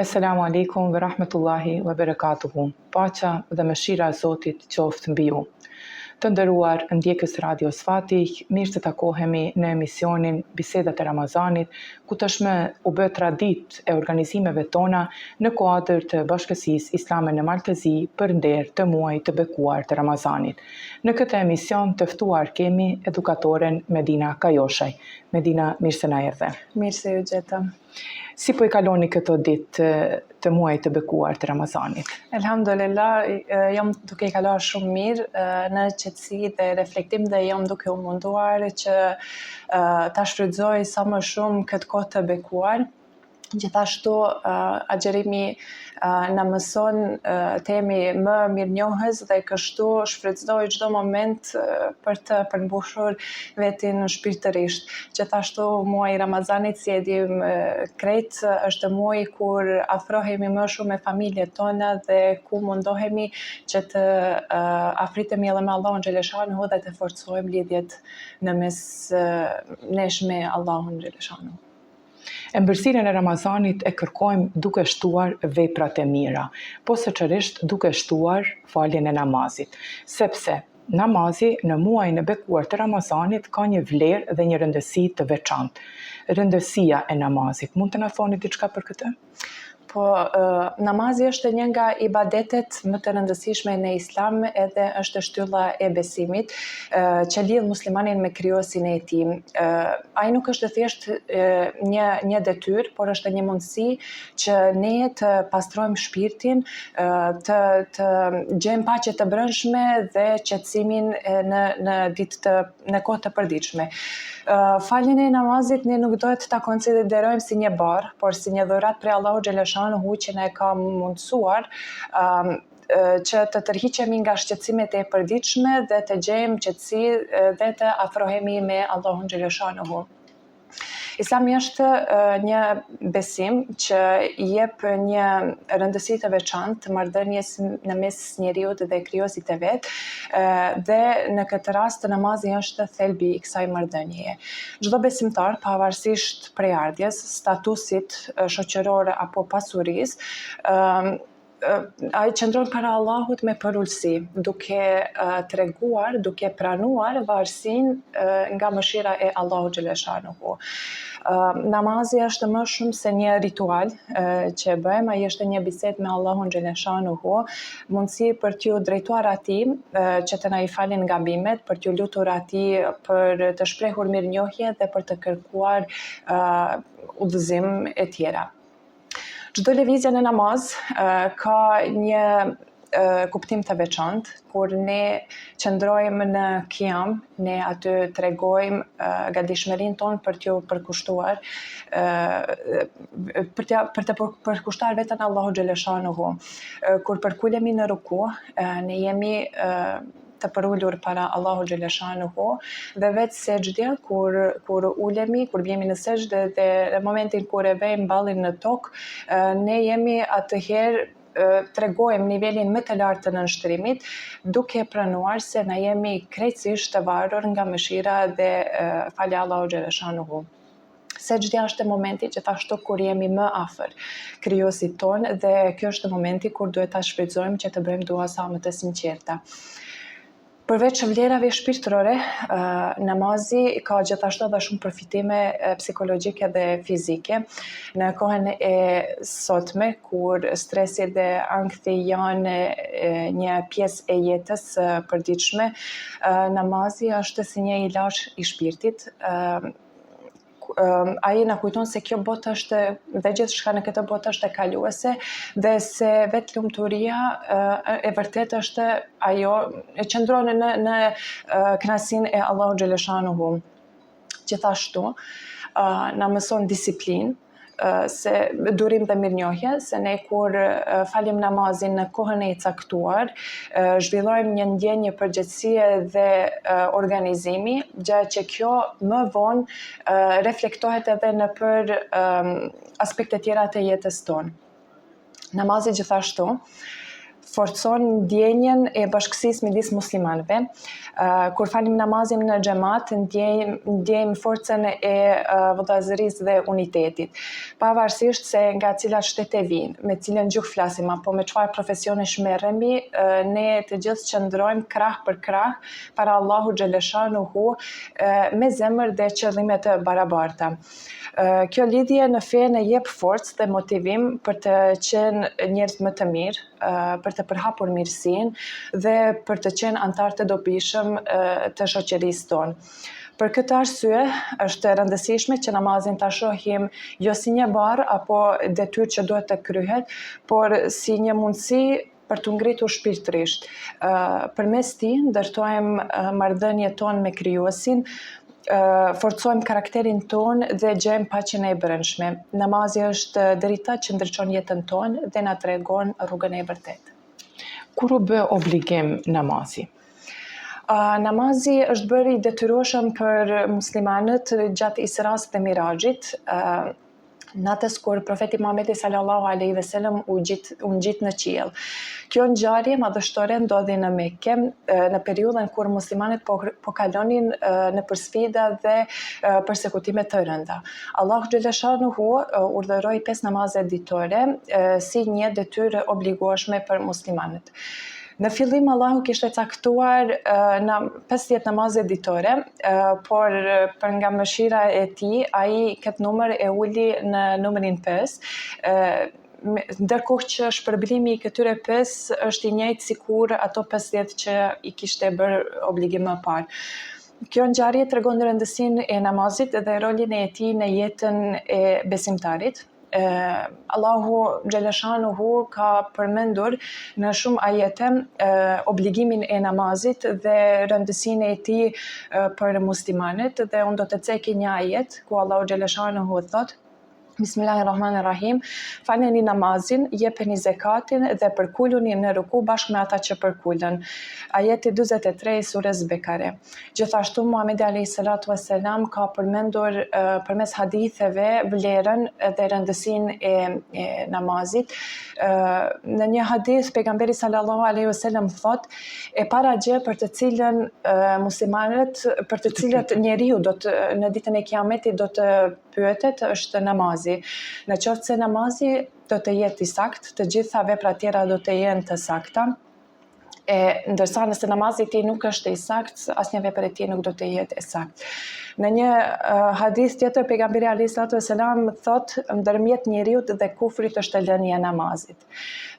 Esselamu alaikum ve rahmetullahi ve berekatuhu. Paqja dhe mëshira e Zotit qoftë mbi ju. Të nderuar ndjekës Radios Fatih, mirë se takohemi në emisionin Bisedat e Ramazanit, ku tashmë u bë traditë e organizimeve tona në kuadër të Bashkësisë Islame në Maltezi për nder të muajit të bekuar të Ramazanit. Në këtë emision të ftuar kemi edukatoren Medina Kajoshaj. Medina, mirë se na erdhe. Mirë se ju gjetëm. Si po i kaloni këto ditë të muajit të bekuar të Ramazanit? Elhamdulillah, jam duke i kaluar shumë mirë në qetësi dhe reflektim dhe jam duke u munduar që ta shfrytëzoj sa më shumë këtë kohë të bekuar. Gjithashtu, agjerimi na mëson të jemi më mirënjohës dhe kështu shfrytëzoj çdo moment për të përmbushur vetin shpirtërisht. Gjithashtu, muaji i Ramazanit, si e dim krejt, është muaji kur afrohemi më shumë me familjet tona dhe ku mundohemi që të afritemi edhe me Allahun xhaleshanuhu dhe të forcojmë lidhjet në mes nesh me Allahun xhaleshanuhu. Ëmbëlsirën e Ramazanit e kërkojmë duke shtuar veprat e mira, posaçërisht duke shtuar faljen e namazit, sepse namazi në muajin e bekuar të Ramazanit ka një vlerë dhe një rëndësi të veçantë. Rëndësia e namazit, mund të na thoni diçka për këtë? Po, namazi është një nga ibadetet më të rëndësishme në Islam edhe është shtylla e besimit që lidh muslimanin me krijosin e tij. Ai nuk është thjesht një detyrë, por është një mundësi që ne të pastrojmë shpirtin, të gjejmë paqe të brendshme dhe qetësimin në kohë të përditshme. Faljen e namazit ne nuk duhet ta konsiderojmë si një barë, por si një dhuratë prej Allahut xhaleshanuhu që na e ka mundsuar që të tërhiqemi nga shqetësimet e përditshme dhe të gjejmë qetësi dhe të afrohemi me Allahun xhaleshanuhu. Islami është një besim që jep një rëndësi të veçantë të marrëdhënies në mes njeriut dhe krijosit të vet, dhe në këtë rast namazi është thelbi i kësaj marrëdhënie. Çdo besimtar, pavarësisht prejardhjes, statusit shoqëror apo pasurisë, ai qëndron para Allahut me përulësi, duke treguar, duke pranuar varësinë nga mëshira e Allahut xhaleshanuhu. Namazi është më shumë se një ritual që bëjmë, ai është një bisedë me Allahun xhaleshanuhu, mundësi për t'ju drejtuar atij që të na i falin gabimet, për t'ju lutur atij për të shprehur mirënjohje dhe për të kërkuar udhëzim e tjera. Çdo lëvizje në namaz ka një kuptim të veçantë, kur ne qëndrojmë në qiyam, ne aty tregojmë gatishmërinë tonë për t'ju përkushtuar, për të përkushtuar veten Allahu xhaleshanuhu. Kur përkulemi në ruku, ne jemi të përullur para Allahu xhaleshanuhu dhe vetë sejdja kur ulemi, kur vjemi në sejdë dhe në momentin kur e vejmë ballin në tokë, ne jemi atëherë tregojmë nivelin më të lartë të nënshtrimit, duke pranuar se na jemi krejtësisht të varur nga mëshira dhe falja Allahu xhaleshanuhu. Sejdja është momenti gjithashtu kur jemi më afër krijosit ton dhe kjo është momenti kur duhet ta shfrytëzojmë që të bëjmë dua sa më të sinqerta. Përveç vlerave shpirtërore, namazi ka gjithashtu edhe shumë përfitime psikologjike dhe fizike. Në kohën e sotme, kur stresi dhe ankthi janë një pjesë e jetës përditshme, namazi është si një ilaç i shpirtit. Ai na kujton se kjo botë është dhe gjithçka në këtë botë është e kaluese dhe se vetë lumturia e vërtet është ajo e qëndron në kënaqësinë e Allahut xhaleshanuhu. Gjithashtu na mëson disiplinë, se durim dhe mirënjohje, se ne kur falim namazin në kohën e caktuar, zhvillojmë një ndjenjë përgjegjësie dhe organizimi, gjë që kjo më vonë reflektohet edhe nëpër aspekte tjera të jetës tonë. Namazi gjithashtu forcon ndjenjen e bashkësisë midis muslimanëve. Kur falim namazin në xhamat, ndjejmë forcën e vëllazërisë dhe unitetit. Pavarësisht se nga cilat shtete vinë, me cilën gjuhë flasim, apo me çfarë profesionesh merremi, ne të gjithë qëndrojmë krah për krah para Allahu xhaleshanuhu me zemër dhe qëllime të barabarta. Kjo lidhje në fe ne jep forcë dhe motivim për të qenë njerëz më të mirë, për të përhapur mirësinë dhe për të qenë antar të dobishëm të shoqërisë tonë. Për këtë arsye, është e rëndësishme që namazin ta shohim jo si një barë apo detyrë që duhet të kryhet, por si një mundësi për të ngritur shpirtërisht. Përmes tij ndërtojmë marrëdhënien tonë me Krijuesin, forcojmë karakterin tonë dhe gjejmë paqen e brendshme. Namazi është drita që ndriçon jetën tonë dhe na tregon rrugën e vërtetë. Kur u bë obligim namazi? Namazi është bërë i detyrueshëm për muslimanët gjatë Isras dhe Mirajit, natës kur profeti Muhamedi sallallahu alaihi wasallam u ngjit në qiell. Kjo ngjarje madhështore ndodhi në Mekë në periudhën kur muslimanët po kalonin nëpër sfida dhe përsekutime të rënda. Allahu xhaleshanuhu urdhëroi 5 namaze ditore si një detyrë obligueshme për muslimanët. Në fillim Allahu kishte caktuar 50 namaze ditore, por për nga mëshira e tij, ai këtë numër e uli në numrin 5. Ndërkohë që shpërblimi i këtyre 5 është i njëjtë sikur ato 50 që i kishte bërë obligim më parë. Kjo ngjarje tregon rëndësinë e namazit dhe rolin e tij në jetën e besimtarit. Allahu xhaleshanuhu ka përmendur në shumë ajete obligimin e namazit dhe rëndësinë e tij për muslimanët, dhe unë do të ceki një ajet ku Allahu xhaleshanuhu thotë: Bismillahirrahmanirrahim, faleni namazin, jepeni zekatin dhe përkuluni në ruku bashkë me ata që përkulen. Ajeti 43 i surës Bekare. Gjithashtu Muhamedi alayhi salatu wassalam ka përmendur përmes haditheve vlerën dhe rëndësinë e namazit. Në një hadith pejgamberi sallallahu alaihi wasallam thotë: e para gjë për të cilën muslimanët, për të cilët njeriu në ditën e Kiametit do të pyetet është namazi. Në qoftë se namazi do të jetë i saktë, të gjitha veprat tjera do të jenë të sakta. Ndërsa nëse namazi i tij nuk është i saktë, asnjë vepër e tij nuk do të jetë e saktë. Në një hadith tjetër pejgamberi alayhi salatu wasalam thotë: ndërmjet njeriut dhe kufrit është lënia e namazit.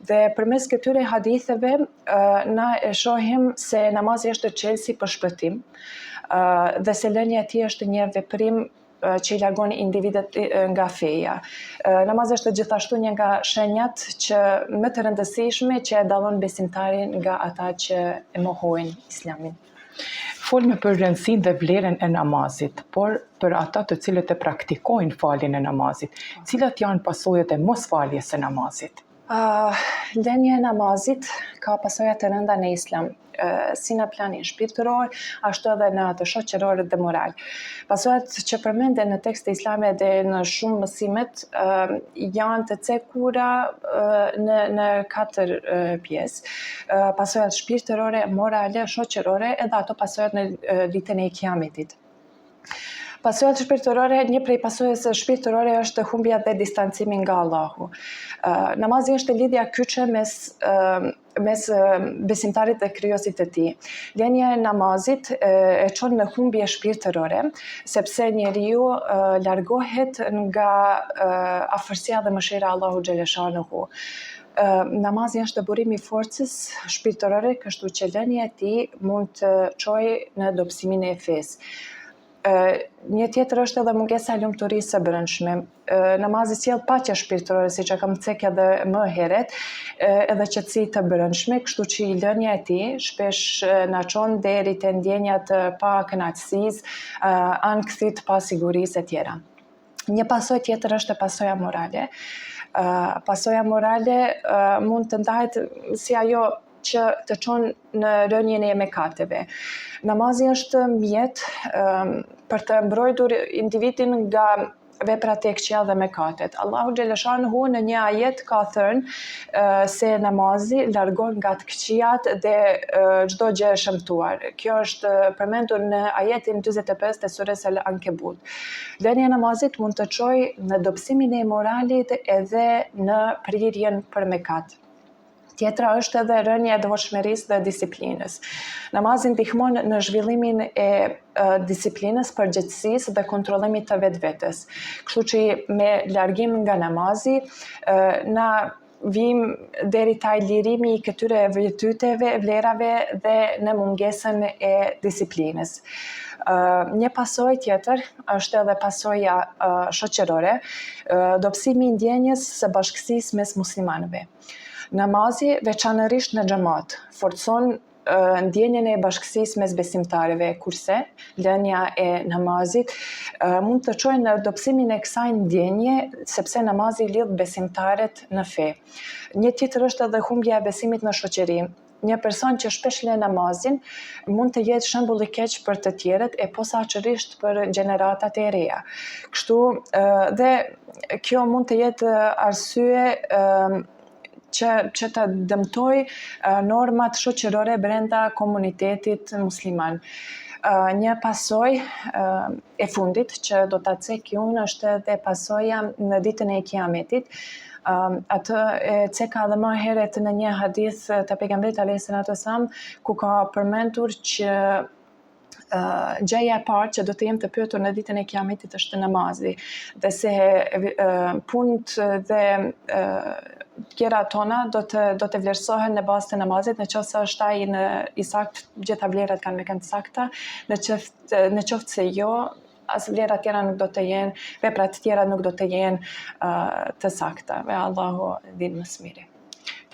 Dhe përmes këtyre haditheve na e shohim se namazi është çelësi për shpëtim, dhe se lënia e tij është një veprim që i largon individet nga feja. Namazi është gjithashtu një nga shenjat që më të rëndësishme që e dallon besimtarin nga ata që e mohojnë Islamin. Folme për rëndësinë dhe vlerën e namazit, por për ata të cilët e praktikojnë faljen e namazit, cilat janë pasojat e mosfaljes së namazit? Lënia e namazit ka pasoja të rënda në Islam, si në planin shpirtëror, ashtu edhe në atë shoqëror dhe moral. Pasojat që përmenden në tekste islame dhe në shumë mësimet janë të cekura në 4 pjesë. Pasojat shpirtërore, morale, shoqërore, edhe ato pasojat në ditën e Kiametit. Pasojat shpirtërore, një prej pasojës shpirtërore është humbja dhe distancimi nga Allahu. Namazi është lidhja kyçe mes besimtarit dhe krijosit të tij. Lënia e namazit e çon në humbje shpirtërore, sepse njeriu largohet nga afërsia dhe mëshira e Allahu xhaleshanuhu. Namazi është burimi i forcës shpirtërore, kështu që lënia e tij mund të çojë në dobësimin e fesë. Një tjetër është edhe mungesa e lumturisë së brendshme. Namazi sjell paqe shpirtërore, siç e kam thënë edhe më herët, edhe qetësi të brendshme, kështu që lënia e tij shpesh na çon deri te ndjenjat pa kënaqësisë, ankthit, pa sigurisë e tjera. Një pasojë tjetër është pasoja morale. Pasoja morale mund të ndahet si ajo që të çon në rënien e mëkateve. Namazi është mjet për të mbrojtur individin nga veprat e këqija dhe mëkatet. Allahu xhaleshanuhu në një ajet ka thënë se namazi largon nga të këqijat dhe çdo gjë e shëmtuar. Kjo është përmendur në ajetin 45 të surës Al-Ankebut. Lënia e namazit mund të çojë në dobësimin e moralit edhe në prirjen për mëkat. Tjetra është edhe rënja e devotshmërisë dhe disiplinës. Namazi ndihmon në zhvillimin e disiplinës, përgjegjësisë dhe kontrollimit të vetvetes. Kështu që me largim nga namazi na vim deri taj lirimi i këtyre virtyteve, vlerave dhe në mungesën e disiplinës. Një pasojë tjetër është edhe pasojja shoqërore, dobësimi i ndjenjës së bashkësisë mes muslimanëve. Namazi, veçanërisht në xhamat, forcon ndjenjen e bashkësisë mes besimtarëve, kurse lënia e namazit mund të çojë në dobësimin e kësaj ndjenje, sepse namazi lidh besimtarët në fe. Një tjetër është edhe humbja e besimit në shoqëri. Një person që shpesh lë namazin mund të jetë shembull i keq për të tjerët e posaçërisht për gjeneratat e reja. Kështu dhe kjo mund të jetë arsye që të dëmtoj normat shoqërore brenda komunitetit musliman. Një pasojë e fundit që do ta cek unë është edhe pasojja në ditën e Kiametit. Atë e ceka edhe më herët në një hadith të pejgamberit alayhis salatu wasalam, ku ka përmendur që gjëja e parë që do të jem të pyetur në ditën e Kiametit është namazi, dhe se punët dhe tjera tona do të vlerësohen në bazë të namazit, në qoftë se është ai i saktë, gjitha vlerat kanë me kanë të sakta, në qoftë se jo, as vlerat tjera nuk do të jenë, veprat tjera nuk do të jenë të sakta. Ve Allahu din më së miri.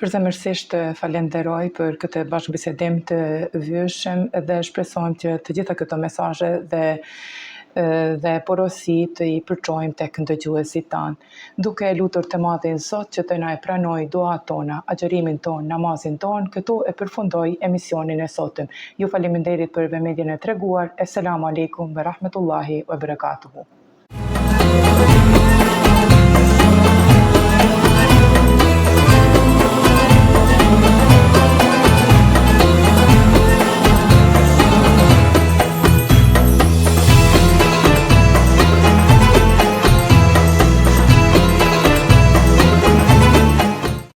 Përzemërsisht falenderoj për këtë bashkëbisedim të vyeshëm dhe shpresojmë që të gjitha këto mesazhe dhe porosi të i përçojmë tek ndëgjuesit tanë. Duke lutur të Madhin Zot që të na e pranoj duat tona, agjërimin ton, namazin ton, këtu e përfundoj emisionin e sotëm. Ju faleminderit për vëmendjen e treguar. Esselamu alaikum wa rahmetullahi wa barakatuhu.